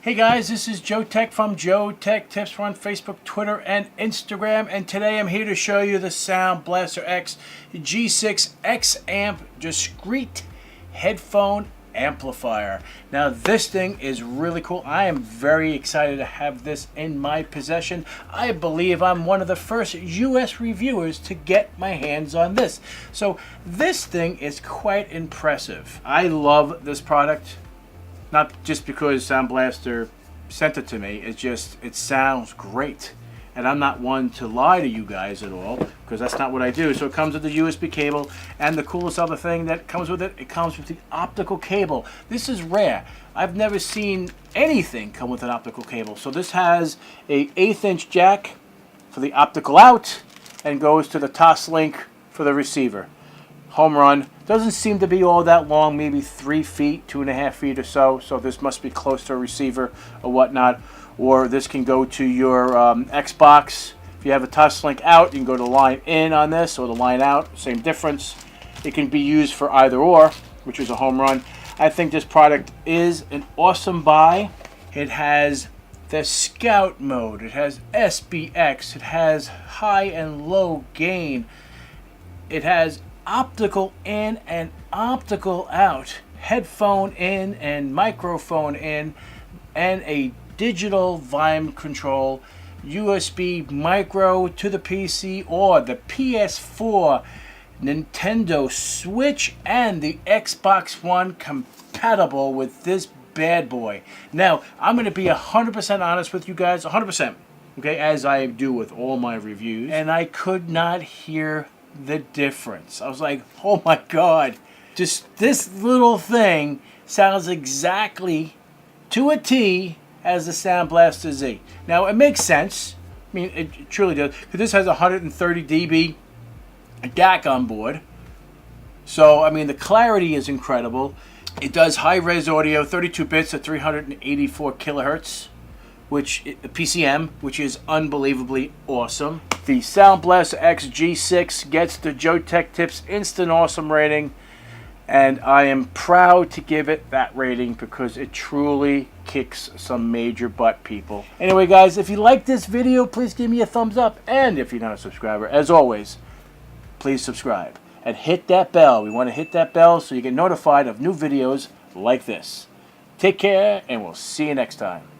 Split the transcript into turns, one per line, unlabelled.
Hey guys, this is Joe Tech from JoeteckTips. We're on Facebook, Twitter, and Instagram, and today I'm here to show you the SoundBlasterX G6 X-Amp discrete headphone amplifier. Now this thing is really cool. I am very excited to have this in my possession. I believe I'm one of the first US reviewers to get my hands on this. So this thing is quite impressive. I love this product. Not just because Sound Blaster sent it to me, it's just, it sounds great. And I'm not one to lie to you guys at all, because that's not what I do. So it comes with the USB cable, and the coolest other thing that comes with it, it comes with the optical cable. This is rare. I've never seen anything come with an optical cable. So this has a 1/8 inch jack for the optical out, and goes to the Toslink for the receiver. Home run. Doesn't seem to be all that long, maybe 3 feet, 2.5 feet or so. So this must be close to a receiver or whatnot. Or this can go to your Xbox. If you have a Toslink out, you can go to line in on this or the line out. Same difference. It can be used for either or, which is a home run. I think this product is an awesome buy. It has the Scout mode. It has SBX. It has high and low gain. It has optical in and optical out, headphone in and microphone in, and a digital volume control, USB micro to the PC or the PS4, Nintendo Switch, and the Xbox One compatible with this bad boy. Now, I'm going to be 100% honest with you guys, 100%, okay, as I do with all my reviews, and I could not hear the difference. I was like, oh my god, just this little thing sounds exactly to a T as the Sound Blaster Z. Now it makes sense. I mean, it truly does, because this has 130 dB DAC on board. So I mean, the clarity is incredible. It does high-res audio, 32 bits at 384 kilohertz, which PCM, which is unbelievably awesome. The SoundBlasterX G6 gets the JoeteckTips Instant Awesome rating, and I am proud to give it that rating because it truly kicks some major butt, people. Anyway, guys, if you like this video, please give me a thumbs up, and if you're not a subscriber, as always, please subscribe and hit that bell. We want to hit that bell so you get notified of new videos like this. Take care, and we'll see you next time.